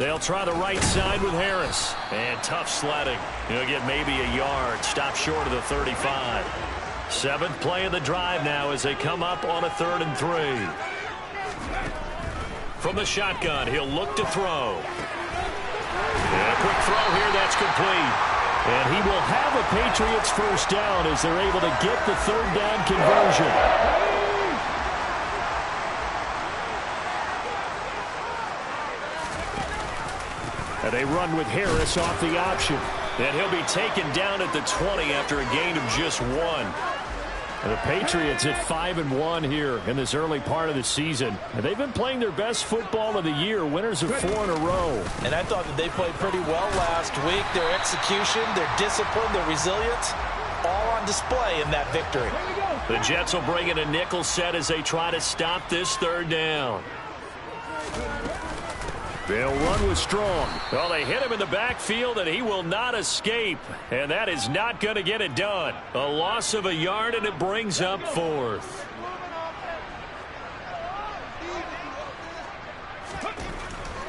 They'll try the right side with Harris. And tough sledding. He'll get maybe a yard. Stop short of the 35. 7th play of the drive now as they come up on a 3rd and 3. From the shotgun, he'll look to throw. And a quick throw here, that's complete. And he will have a Patriots first down as they're able to get the 3rd down conversion. And they run with Harris off the option. And he'll be taken down at the 20 after a gain of just 1. And the Patriots at 5-1 here in this early part of the season. And they've been playing their best football of the year, winners of 4 in a row. And I thought that they played pretty well last week. Their execution, their discipline, their resilience, all on display in that victory. The Jets will bring in a nickel set as they try to stop this 3rd down. They'll run with Strong. Well, they hit him in the backfield, and he will not escape. And that is not going to get it done. A loss of a yard, and it brings up 4th.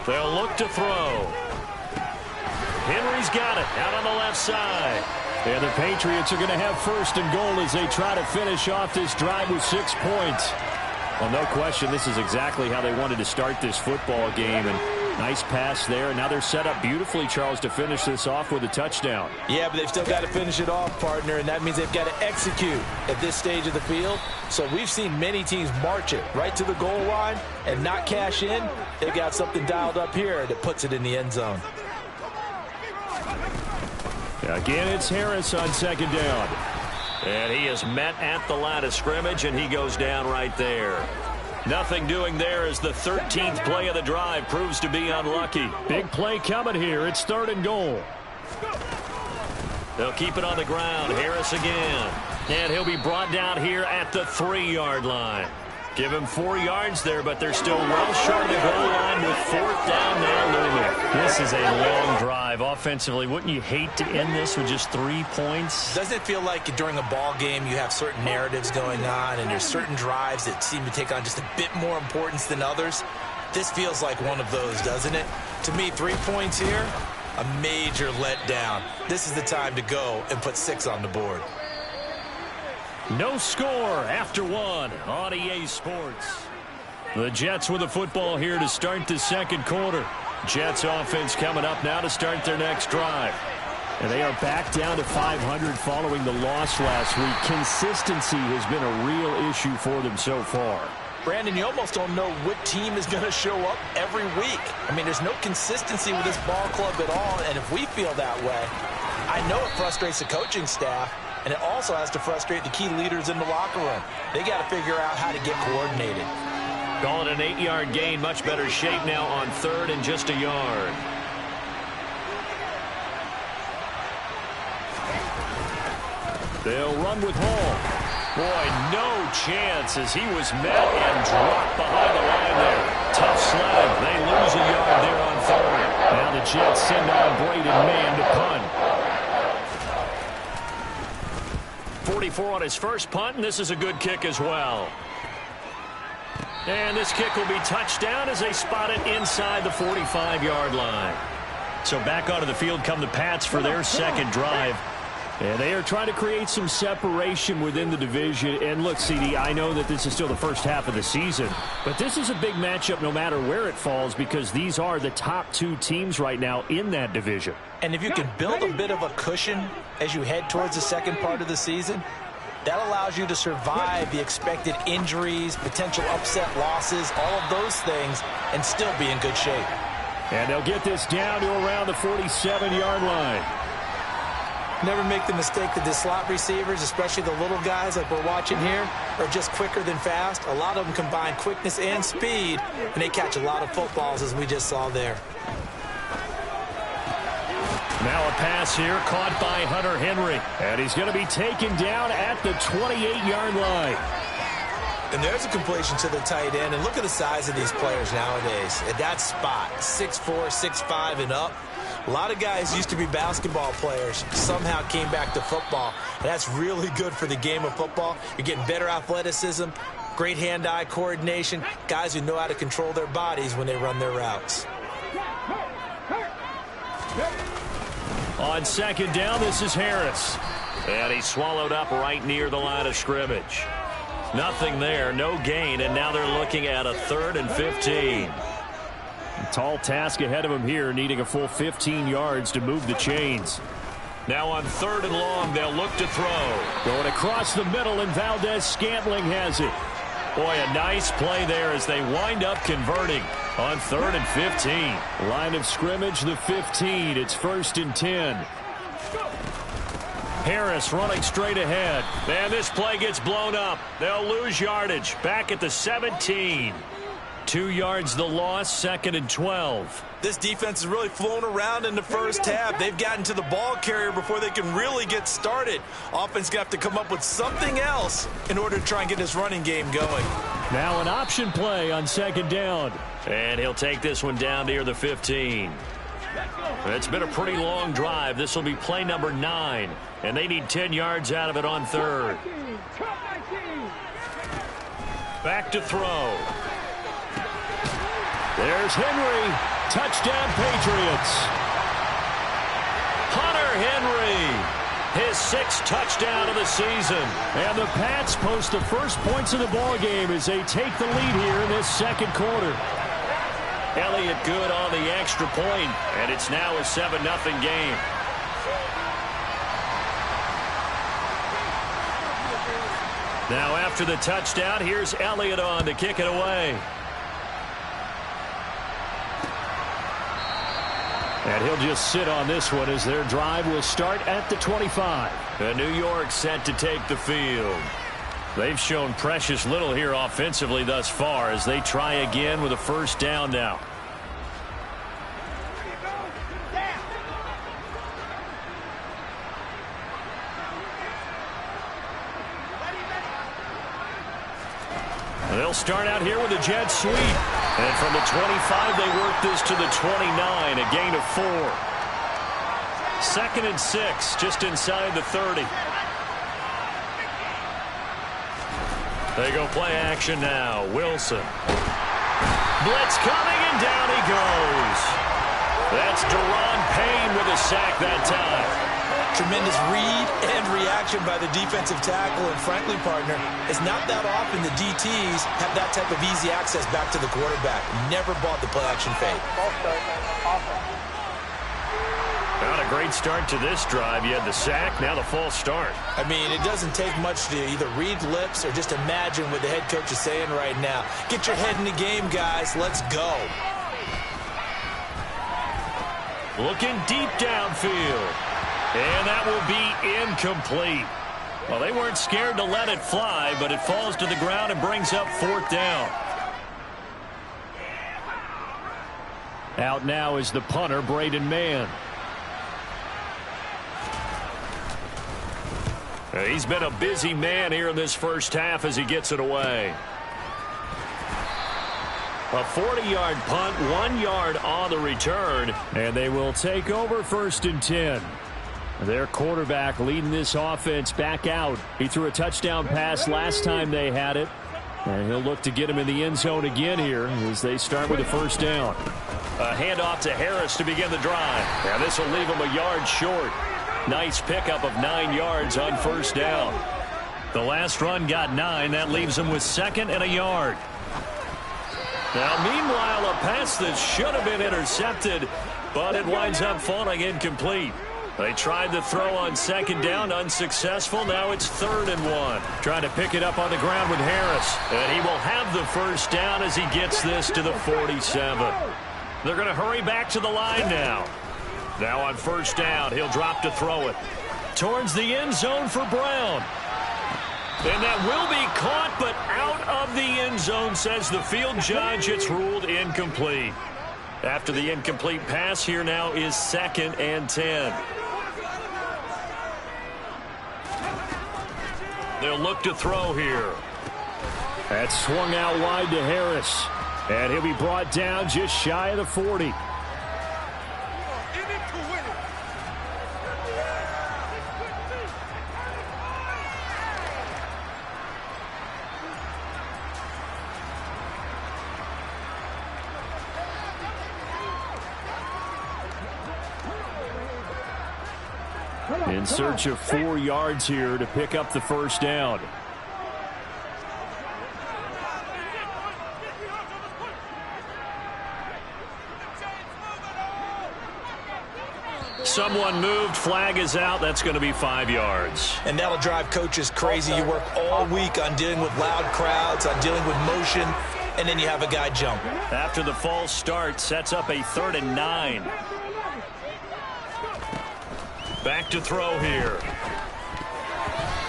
They'll look to throw. Henry's got it out on the left side. And the Patriots are going to have 1st and goal as they try to finish off this drive with 6 points. Well, no question, this is exactly how they wanted to start this football game. And nice pass there. Now they're set up beautifully, Charles, to finish this off with a touchdown. Yeah, but they've still got to finish it off, partner, and that means they've got to execute at this stage of the field. So we've seen many teams march it right to the goal line and not cash in. They've got something dialed up here that puts it in the end zone. Again, it's Harris on 2nd down. And he is met at the line of scrimmage, and he goes down right there. Nothing doing there as the 13th play of the drive proves to be unlucky. Big play coming here. It's 3rd and goal. They'll keep it on the ground. Harris again. And he'll be brought down here at the 3-yard line. Give him 4 yards there, but they're still well short of the goal line with 4th down now looming. This is a long drive offensively. Wouldn't you hate to end this with just 3 points? Doesn't it feel like during a ball game you have certain narratives going on and there's certain drives that seem to take on just a bit more importance than others? This feels like one of those, doesn't it? To me, 3 points here, a major letdown. This is the time to go and put 6 on the board. No score after 1 on EA Sports. The Jets with the football here to start the 2nd quarter. Jets offense coming up now to start their next drive. And they are back down to 500 following the loss last week. Consistency has been a real issue for them so far. Brandon, you almost don't know what team is going to show up every week. I mean, there's no consistency with this ball club at all, and if we feel that way, I know it frustrates the coaching staff, and it also has to frustrate the key leaders in the locker room. They got to figure out how to get coordinated. Call it an 8-yard gain. Much better shape now on 3rd and just a yard. They'll run with Hall. Boy, no chance as he was met and dropped behind the line there. Tough sled. They lose a yard there on 3rd. Now the Jets send on Braden Mann to punt. 44 on his first punt, and this is a good kick as well. And this kick will be touchdown as they spot it inside the 45-yard line. So back onto the field come the Pats for their 2nd drive. And they are trying to create some separation within the division. And look, CD, I know that this is still the first half of the season, but this is a big matchup no matter where it falls because these are the top 2 teams right now in that division. And if you can build a bit of a cushion as you head towards the 2nd part of the season, that allows you to survive the expected injuries, potential upset losses, all of those things, and still be in good shape. And they'll get this down to around the 47-yard line. Never make the mistake that the slot receivers, especially the little guys like we're watching here, are just quicker than fast. A lot of them combine quickness and speed, and they catch a lot of footballs, as we just saw there. Now a pass here caught by Hunter Henry. And he's going to be taken down at the 28-yard line. And there's a completion to the tight end. And look at the size of these players nowadays. At that spot, 6'4", 6'5", and up. A lot of guys used to be basketball players, somehow came back to football. And that's really good for the game of football. You're getting better athleticism, great hand-eye coordination, guys who know how to control their bodies when they run their routes. On second down, this is Harris. And he's swallowed up right near the line of scrimmage. Nothing there, no gain, and now they're looking at a 3rd and 15. A tall task ahead of him here, needing a full 15 yards to move the chains. Now on 3rd and long, they'll look to throw. Going across the middle, and Valdez-Scantling has it. Boy, a nice play there as they wind up converting on 3rd and 15. Line of scrimmage, the 15. It's 1st and 10. Harris running straight ahead. And this play gets blown up. They'll lose yardage. Back at the 17. 2 yards the loss, 2nd and 12. This defense is really flown around in the first half. They've gotten to the ball carrier before they can really get started. Offense going to have to come up with something else in order to try and get this running game going. Now an option play on 2nd down. And he'll take this one down near the 15. It's been a pretty long drive. This will be play number 9. And they need 10 yards out of it on 3rd. Back to throw. There's Henry. Touchdown, Patriots. Hunter Henry. His 6th touchdown of the season. And the Pats post the first points of the ball game as they take the lead here in this 2nd quarter. Elliott good on the extra point, and it's now a 7-0 game. Now after the touchdown, here's Elliott on to kick it away. And he'll just sit on this one as their drive will start at the 25. And New York set to take the field. They've shown precious little here offensively thus far as they try again with a 1st down now. They'll start out here with a jet sweep. And from the 25, they work this to the 29, a gain of 4. 2nd and 6, just inside the 30. They go play action now. Wilson. Blitz coming, and down he goes. That's Deron Payne with a sack that time. Tremendous read and reaction by the defensive tackle, and frankly, partner, it's not that often the DTs have that type of easy access back to the quarterback. Never bought the play-action fake. Not a great start to this drive. You had the sack, now the false start. I mean, it doesn't take much to either read lips or just imagine what the head coach is saying right now. Get your head in the game, guys. Let's go. Looking deep downfield. And that will be incomplete. Well, they weren't scared to let it fly, but it falls to the ground and brings up 4th down. Out now is the punter, Braden Mann. He's been a busy man here in this first half as he gets it away. A 40-yard punt, 1 yard on the return. And they will take over 1st and 10. Their quarterback leading this offense back out. He threw a touchdown pass last time they had it. And he'll look to get him in the end zone again here as they start with a 1st down. A handoff to Harris to begin the drive. Now this will leave him a yard short. Nice pickup of 9 yards on 1st down. The last run got 9. That leaves him with 2nd and a yard. Now meanwhile, a pass that should have been intercepted, but it winds up falling incomplete. They tried the throw on 2nd down, unsuccessful. Now it's 3rd and 1. Trying to pick it up on the ground with Harris. And he will have the 1st down as he gets this to the 47. They're going to hurry back to the line now. Now on 1st down, he'll drop to throw it. Towards the end zone for Brown. And that will be caught, but out of the end zone, says the field judge. It's ruled incomplete. After the incomplete pass, here now is 2nd and 10. They'll look to throw here. That's swung out wide to Harris. And he'll be brought down just shy of the 40. In search of 4 yards here to pick up the first down. Someone moved. Flag is out. That's going to be 5 yards. And that'll drive coaches crazy. You work all week on dealing with loud crowds, on dealing with motion, and then you have a guy jump. After the false start, sets up a 3rd and 9. Back to throw here.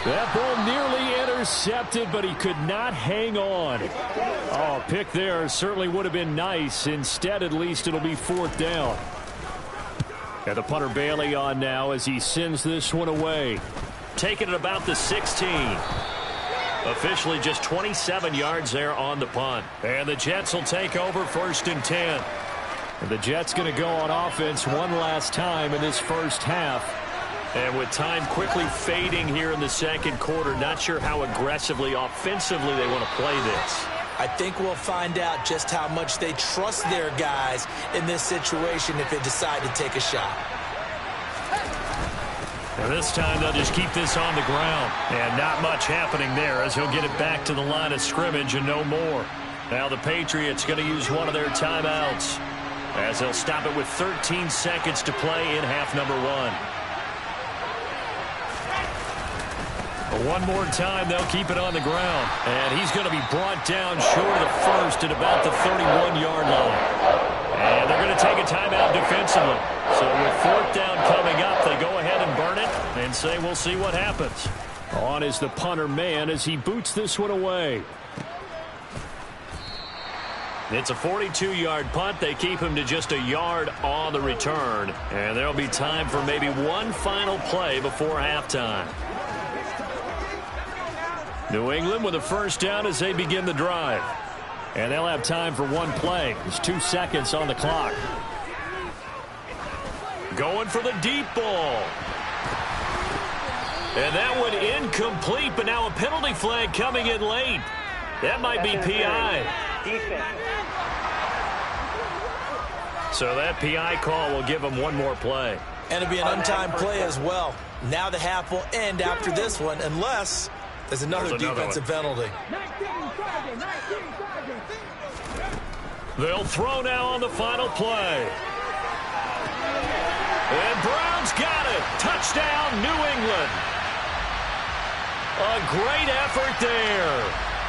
That ball nearly intercepted, but he could not hang on. Oh, pick there certainly would have been nice. Instead, at least it'll be 4th down. And the punter Bailey on now as he sends this one away. Taking it about the 16. Officially just 27 yards there on the punt. And the Jets will take over 1st and 10. And the Jets going to go on offense one last time in this first half. And with time quickly fading here in the second quarter, not sure how aggressively, offensively they want to play this. I think we'll find out just how much they trust their guys in this situation if they decide to take a shot. And this time they'll just keep this on the ground. And not much happening there as he'll get it back to the line of scrimmage and no more. Now the Patriots going to use one of their timeouts as they'll stop it with 13 seconds to play in half number 1. One more time, they'll keep it on the ground. And he's going to be brought down short of the first at about the 31-yard line. And they're going to take a timeout defensively. So with 4th down coming up, they go ahead and burn it and say we'll see what happens. On is the punter man as he boots this one away. It's a 42-yard punt. They keep him to just a yard on the return. And there'll be time for maybe one final play before halftime. New England with a 1st down as they begin the drive. And they'll have time for one play. There's 2 seconds on the clock. Going for the deep ball. And that one incomplete, but now a penalty flag coming in late. That might be PI. So that PI call will give them one more play. And it'll be an untimed play as well. Now the half will end after this one, unless there's another defensive penalty. They'll throw now on the final play. And Brown's got it. Touchdown, New England. A great effort there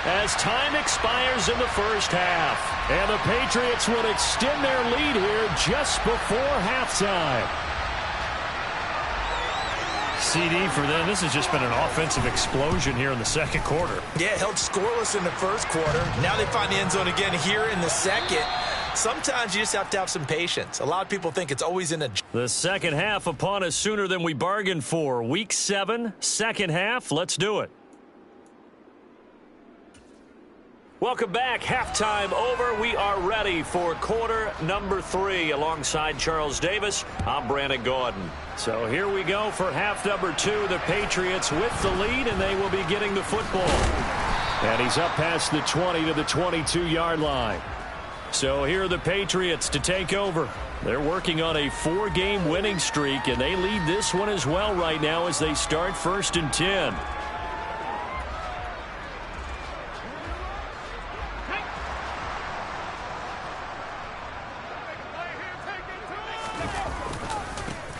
as time expires in the first half. And the Patriots will extend their lead here just before halftime. CD for them. This has just been an offensive explosion here in the second quarter. Yeah, held scoreless in the first quarter. Now they find the end zone again here in the second. Sometimes you just have to have some patience. A lot of people think it's always in a... The second half upon us sooner than we bargained for. Week 7, second half. Let's do it. Welcome back. Halftime over. We are ready for quarter number 3. Alongside Charles Davis, I'm Brandon Gordon. So here we go for half number 2. The Patriots with the lead, and they will be getting the football. And he's up past the 20 to the 22-yard line. So here are the Patriots to take over. They're working on a 4-game winning streak, and they lead this one as well right now as they start 1st and 10.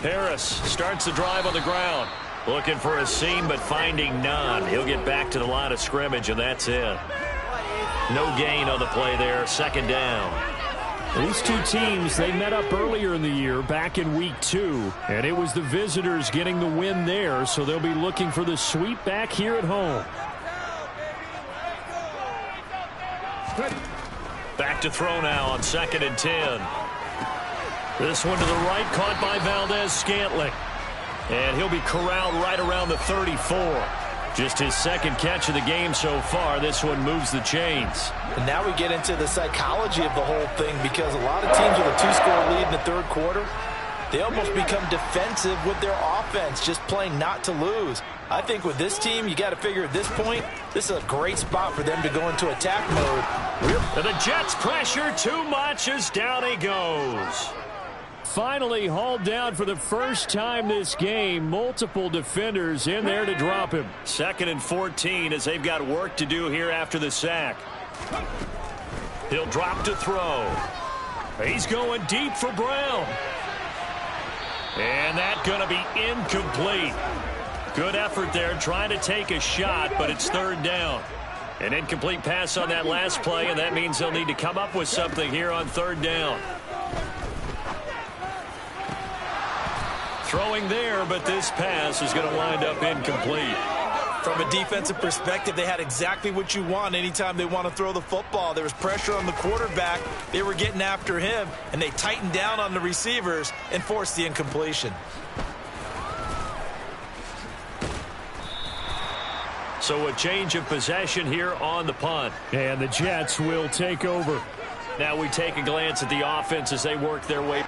Harris starts the drive on the ground. Looking for a seam, but finding none. He'll get back to the line of scrimmage, and that's it. No gain on the play there. 2nd down. These two teams, they met up earlier in the year, back in week 2. And it was the visitors getting the win there, so they'll be looking for the sweep back here at home. Back to throw now on 2nd and 10. This one to the right, caught by Valdez-Scantling. And he'll be corralled right around the 34. Just his 2nd catch of the game so far. This one moves the chains. And now we get into the psychology of the whole thing, because a lot of teams with a 2-score lead in the 3rd quarter, they almost become defensive with their offense, just playing not to lose. I think with this team, you got to figure at this point, this is a great spot for them to go into attack mode. And the Jets pressure too much as down he goes. finally hauled down for the first time this game. Multiple defenders in there to drop him. 2nd and 14 as they've got work to do here after the sack. He'll drop to throw. He's going deep for Brown. And that's going to be incomplete. Good effort there trying to take a shot, but it's 3rd down. An incomplete pass on that last play, and that means they'll need to come up with something here on 3rd down. Throwing there, but this pass is going to wind up incomplete. From a defensive perspective, they had exactly what you want anytime they want to throw the football. There was pressure on the quarterback. They were getting after him, and they tightened down on the receivers and forced the incompletion. So a change of possession here on the punt. And the Jets will take over. Now we take a glance at the offense as they work their way.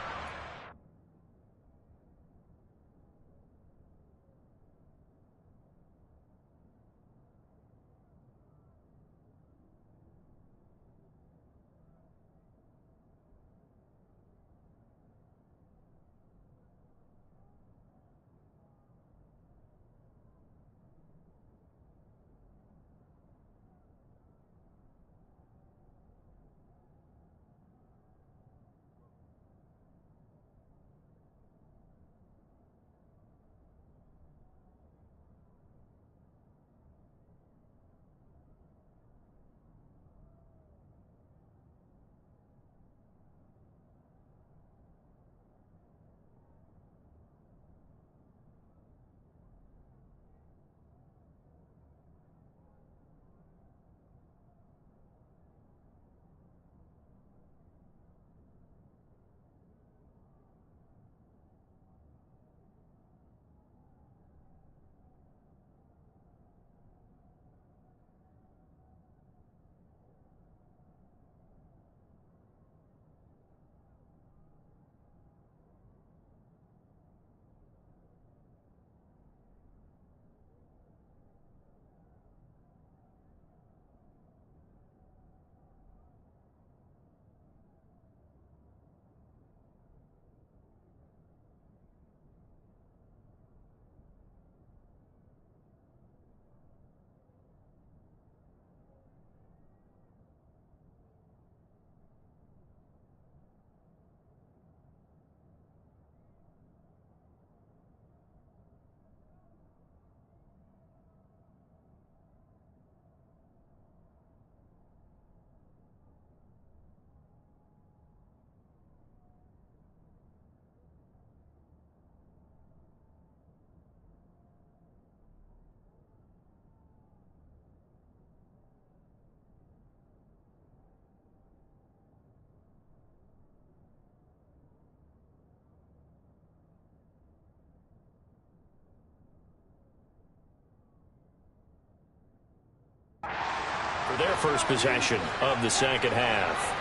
For their first possession of the second half.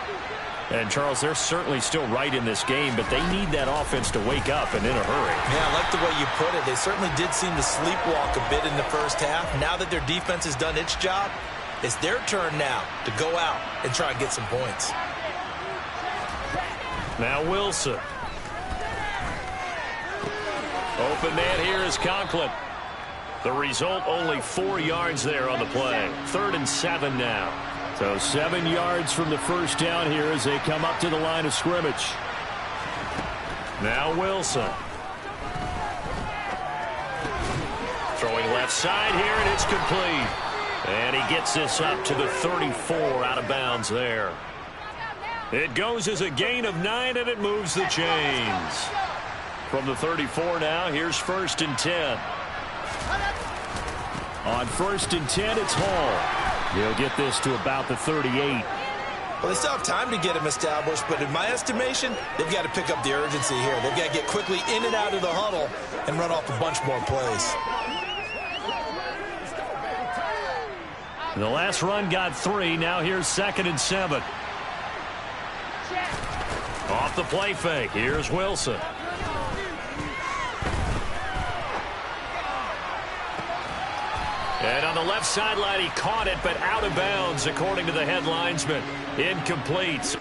And, Charles, they're certainly still right in this game, but they need that offense to wake up and in a hurry. Yeah, I like the way you put it. They certainly did seem to sleepwalk a bit in the first half. Now that their defense has done its job, it's their turn now to go out and try and get some points. Now Wilson. Open man here is Conklin. The result, only 4 yards there on the play. 3rd and 7 now. So 7 yards from the first down here as they come up to the line of scrimmage. Now Wilson. Throwing left side here, and it's complete. And he gets this up to the 34 out of bounds there. It goes as a gain of 9, and it moves the chains. From the 34 now, here's 1st and 10. On 1st and 10, it's Hall. He'll get this to about the 38. Well, they still have time to get him established, but in my estimation, they've got to pick up the urgency here. They've got to get quickly in and out of the huddle and run off a bunch more plays. The last run got 3. Now here's 2nd and 7. Off the play fake. Here's Wilson. And on the left sideline, he caught it, but out of bounds, according to the head linesman. Incomplete.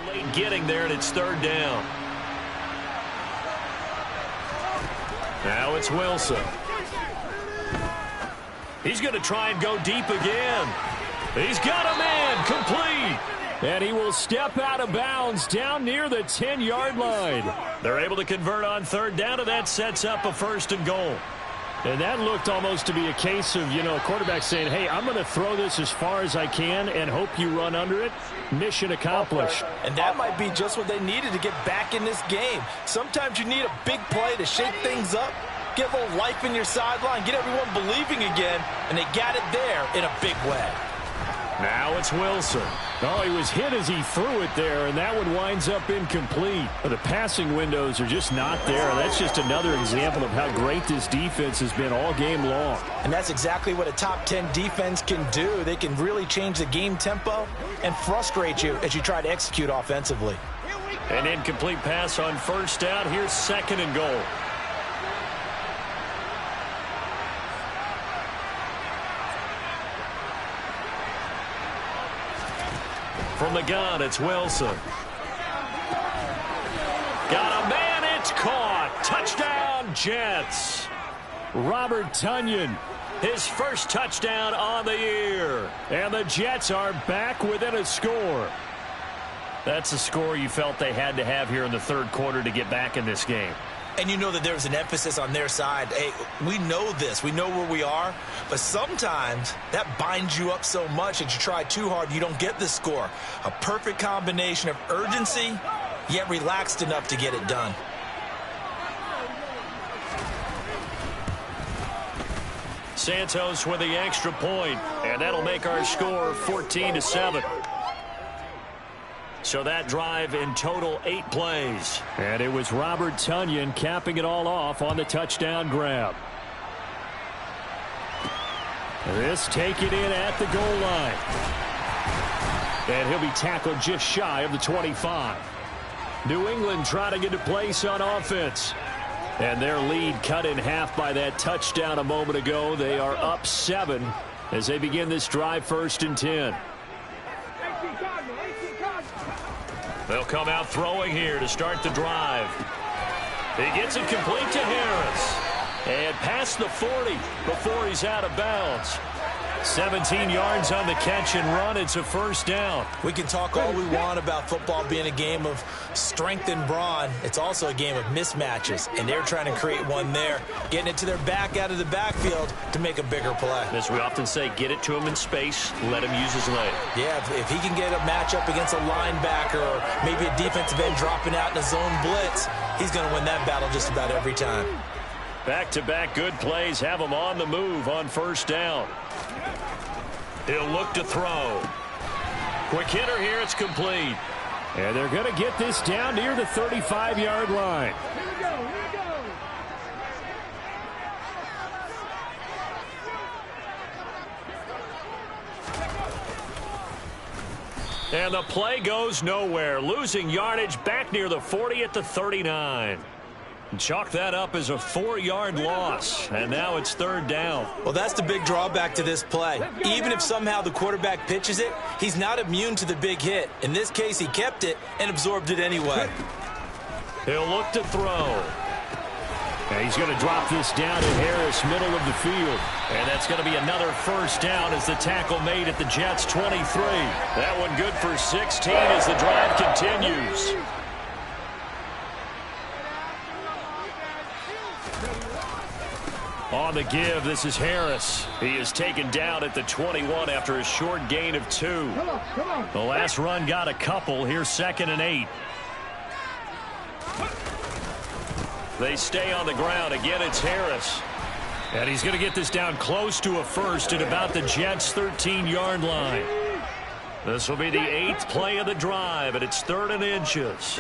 Late getting there, and it's third down. Now it's Wilson. He's going to try and go deep again. He's got a man, complete. And he will step out of bounds down near the 10-yard line. They're able to convert on third down, and that sets up a 1st and goal. And that looked almost to be a case of, a quarterback saying, hey, I'm going to throw this as far as I can and hope you run under it. Mission accomplished. And that might be just what they needed to get back in this game. Sometimes you need a big play to shake things up, get a little life in your sideline, get everyone believing again, and they got it there in a big way. Now it's Wilson. Oh, he was hit as he threw it there, and that one winds up incomplete. But the passing windows are just not there. That's just another example of how great this defense has been all game long. And that's exactly what a top 10 defense can do. They can really change the game tempo and frustrate you as you try to execute offensively. An incomplete pass on first down. Here's 2nd and goal. From the gun, it's Wilson. Got a man, it's caught. Touchdown, Jets. Robert Tonyan, his first touchdown on the year. And the Jets are back within a score. That's a score you felt they had to have here in the third quarter to get back in this game. And you know that there's an emphasis on their side. Hey, we know this. We know where we are. But sometimes that binds you up so much that you try too hard, you don't get the score. A perfect combination of urgency, yet relaxed enough to get it done. Santos with the extra point, and that'll make our score 14-7. So that drive in total 8 plays. And it was Robert Tonyan capping it all off on the touchdown grab. This taken in at the goal line. And he'll be tackled just shy of the 25. New England trying to get a place on offense. And their lead cut in half by that touchdown a moment ago. They are up 7 as they begin this drive 1st and 10. They'll come out throwing here to start the drive. He gets it complete to Harris. And past the 40 before he's out of bounds. 17 yards on the catch and run. It's a 1st down. We can talk all we want about football being a game of strength and brawn. It's also a game of mismatches, and they're trying to create one there, getting it to their back out of the backfield to make a bigger play. As we often say, get it to him in space, let him use his leg. Yeah, if he can get a matchup against a linebacker or maybe a defensive end dropping out in a zone blitz, he's going to win that battle just about every time. Back-to-back good plays have him on the move on 1st down. He'll look to throw. Quick hitter here, it's complete. And they're going to get this down near the 35-yard line. Here we go. And the play goes nowhere. Losing yardage back near the 40 at the 39. Chalk that up as a 4-yard loss, and now it's 3rd down. Well, that's the big drawback to this play. Even if somehow the quarterback pitches it, he's not immune to the big hit. In this case, he kept it and absorbed it anyway. He'll look to throw. And he's going to drop this down to Harris, middle of the field. And that's going to be another 1st down as the tackle made at the Jets' 23. That one good for 16 as the drive continues. On the give, this is Harris. He is taken down at the 21 after a short gain of 2. The last run got a couple. Here's 2nd and 8. They stay on the ground. Again, it's Harris. And he's going to get this down close to a 1st at about the Jets' 13-yard line. This will be the 8th play of the drive, and it's 3rd and inches.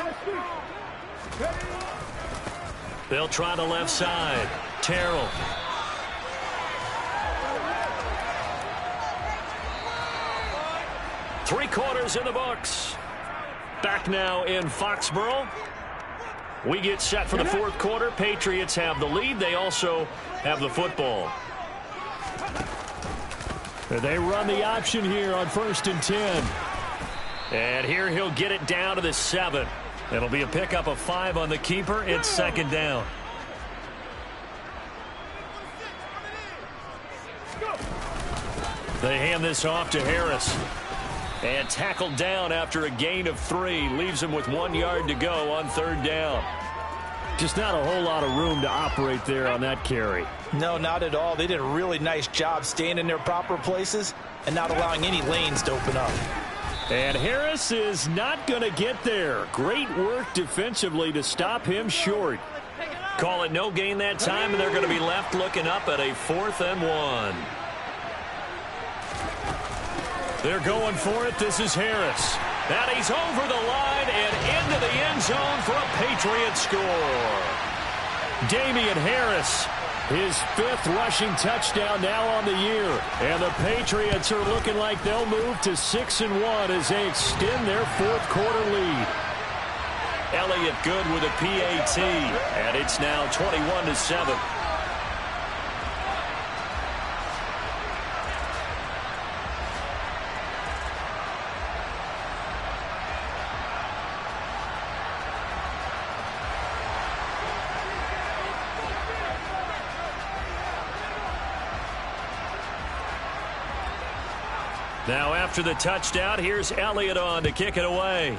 They'll try the left side. Terrell. Three-quarters in the books. Back now in Foxborough. We get set for the 4th quarter. Patriots have the lead. They also have the football. They run the option here on 1st and 10. And here he'll get it down to the 7. It'll be a pickup of 5 on the keeper. It's second down. They hand this off to Harris. And tackled down after a gain of 3. Leaves him with 1 yard to go on third down. Just not a whole lot of room to operate there on that carry. No, not at all. They did a really nice job staying in their proper places and not allowing any lanes to open up. And Harris is not going to get there. Great work defensively to stop him short. Call it no gain that time, and they're going to be left looking up at a 4th and 1. They're going for it. This is Harris. And he's over the line and into the end zone for a Patriot score. Damian Harris, his 5th rushing touchdown now on the year. And the Patriots are looking like they'll move to 6-1 as they extend their 4th quarter lead. Elliott good with a PAT, and it's now 21-7. Now after the touchdown, here's Elliott on to kick it away.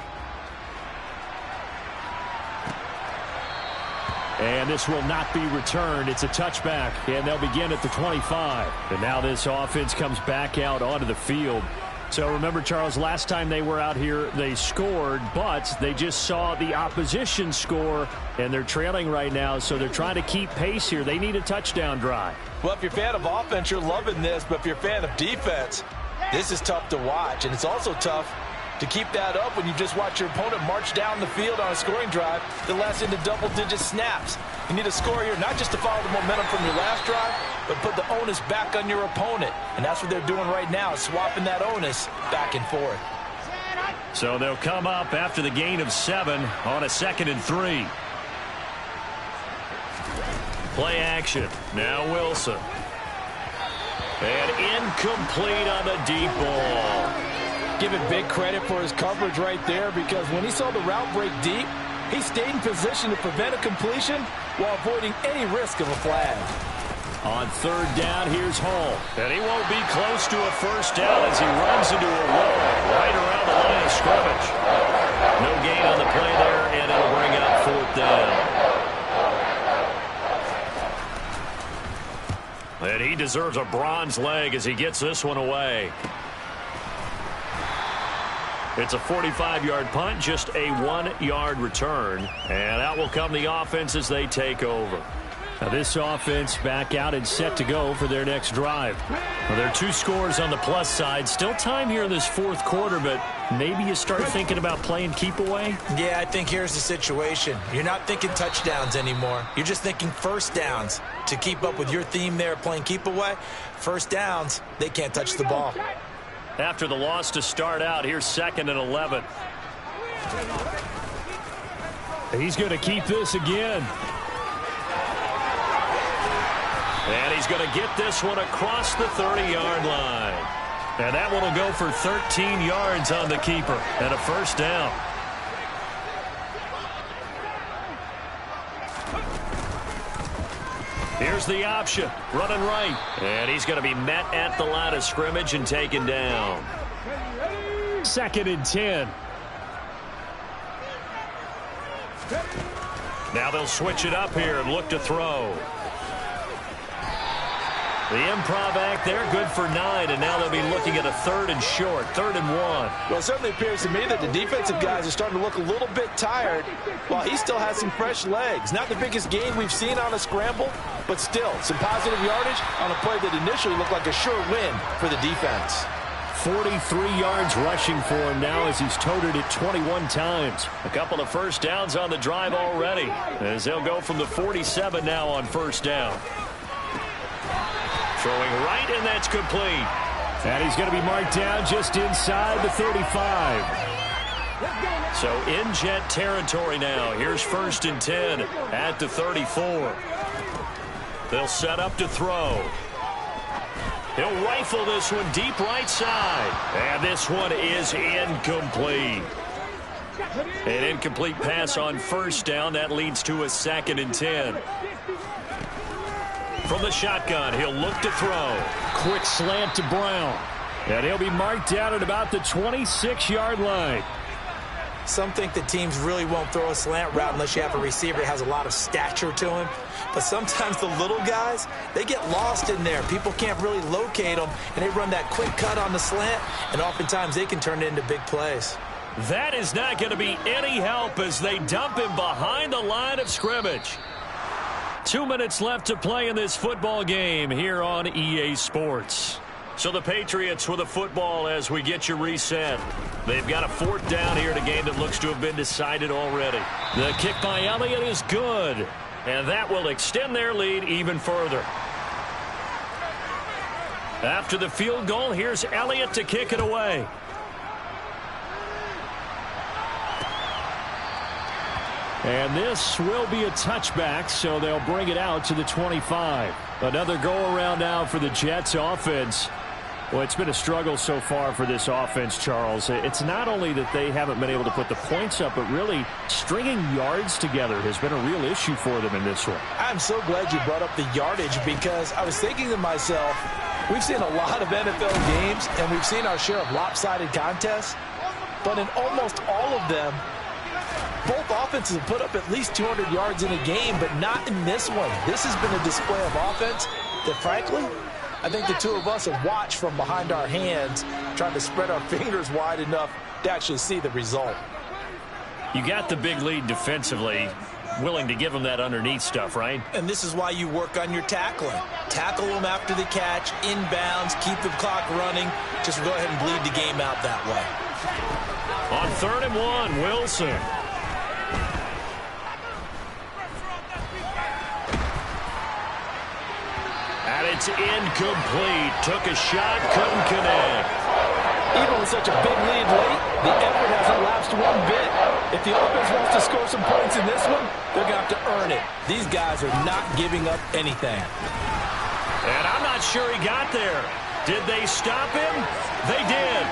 And this will not be returned. It's a touchback, and they'll begin at the 25. And now this offense comes back out onto the field. So remember, Charles, last time they were out here, they scored, but they just saw the opposition score, and they're trailing right now, so they're trying to keep pace here. They need a touchdown drive. Well, if you're a fan of offense, you're loving this, but if you're a fan of defense, this is tough to watch, and it's also tough to keep that up when you just watch your opponent march down the field on a scoring drive that lasts into double-digit snaps. You need a score here not just to follow the momentum from your last drive, but put the onus back on your opponent. And that's what they're doing right now, swapping that onus back and forth. So they'll come up after the gain of 7 on a 2nd and 3. Play action. Now Wilson. And incomplete on the deep ball. Give it big credit for his coverage right there, because when he saw the route break deep, he stayed in position to prevent a completion while avoiding any risk of a flag. On third down, here's Hall. And he won't be close to a first down as he runs into a wall right around the line of scrimmage. No gain on the play there, and it'll bring up 4th down. And he deserves a bronze leg as he gets this one away. It's a 45-yard punt, just a 1-yard return. And out will come the offense as they take over. Now this offense back out and set to go for their next drive. Well, there are 2 scores on the plus side. Still time here in this 4th quarter, but maybe you start thinking about playing keep away? Yeah, I think here's the situation. You're not thinking touchdowns anymore. You're just thinking first downs. To keep up with your theme there, playing keep away, first downs, they can't touch the ball. After the loss to start out, here's 2nd and 11. He's going to keep this again. And he's going to get this one across the 30-yard line. And that one will go for 13 yards on the keeper and a first down. Here's the option, running right. And he's going to be met at the line of scrimmage and taken down. 2nd and 10. Now they'll switch it up here and look to throw. The improv act there, good for 9, and now they'll be looking at a 3rd and short, 3rd and 1. Well, it certainly appears to me that the defensive guys are starting to look a little bit tired while he still has some fresh legs. Not the biggest gain we've seen on a scramble, but still some positive yardage on a play that initially looked like a sure win for the defense. 43 yards rushing for him now as he's toted it 21 times. A couple of first downs on the drive already as they'll go from the 47 now on first down. Throwing right, and that's complete. And he's going to be marked down just inside the 35. So in Jet territory now. Here's 1st and 10 at the 34. They'll set up to throw. He'll rifle this one deep right side. And this one is incomplete. An incomplete pass on first down. That leads to a 2nd and 10. From the shotgun, he'll look to throw. Quick slant to Brown. And he'll be marked down at about the 26-yard line. Some think that teams really won't throw a slant route unless you have a receiver that has a lot of stature to him. But sometimes the little guys, they get lost in there. People can't really locate them, and they run that quick cut on the slant, and oftentimes they can turn it into big plays. That is not going to be any help as they dump him behind the line of scrimmage. 2 minutes left to play in this football game here on EA Sports. So the Patriots with a football as we get you reset. They've got a 4th down here in a game that looks to have been decided already. The kick by Elliott is good, and that will extend their lead even further. After the field goal, here's Elliott to kick it away. And this will be a touchback, so they'll bring it out to the 25. Another go-around now for the Jets offense. Well, it's been a struggle so far for this offense, Charles. It's not only that they haven't been able to put the points up, but really stringing yards together has been a real issue for them in this one. I'm so glad you brought up the yardage because I was thinking to myself, we've seen a lot of NFL games, and we've seen our share of lopsided contests, but in almost all of them, both offenses have put up at least 200 yards in a game, but not in this one. This has been a display of offense that, frankly, I think the two of us have watched from behind our hands, trying to spread our fingers wide enough to actually see the result. You got the big lead defensively, willing to give them that underneath stuff, right? And this is why you work on your tackling. Tackle them after the catch, inbounds, keep the clock running. Just go ahead and bleed the game out that way. On 3rd and 1, Wilson. And it's incomplete. Took a shot, couldn't connect. Even with such a big lead late, the effort hasn't lapsed one bit. If the offense wants to score some points in this one, they're going to have to earn it. These guys are not giving up anything. And I'm not sure he got there. Did they stop him? They did.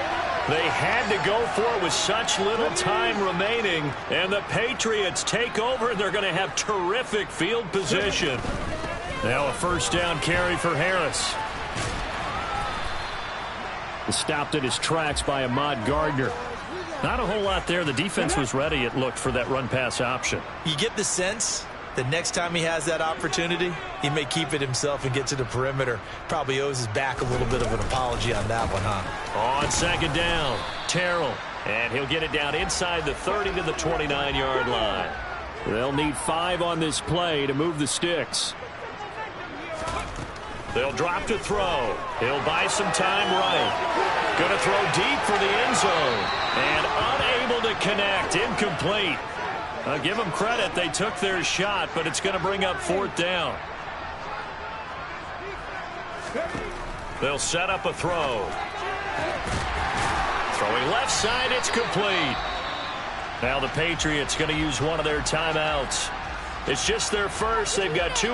They had to go for it with such little time remaining. And the Patriots take over. They're going to have terrific field position. Now a 1st down carry for Harris. Stopped at his tracks by Ahmad Gardner. Not a whole lot there. The defense was ready, it looked, for that run-pass option. You get the sense that next time he has that opportunity, he may keep it himself and get to the perimeter. Probably owes his back a little bit of an apology on that one, huh? On 2nd down, Terrell. And he'll get it down inside the 30 to the 29-yard line. They'll need 5 on this play to move the sticks. They'll drop to throw. He'll buy some time right. Going to throw deep for the end zone. And unable to connect. Incomplete. I'll give them credit. They took their shot, but it's going to bring up 4th down. They'll set up a throw. Throwing left side, it's complete. Now the Patriots going to use one of their timeouts. It's just their first. They've got 2.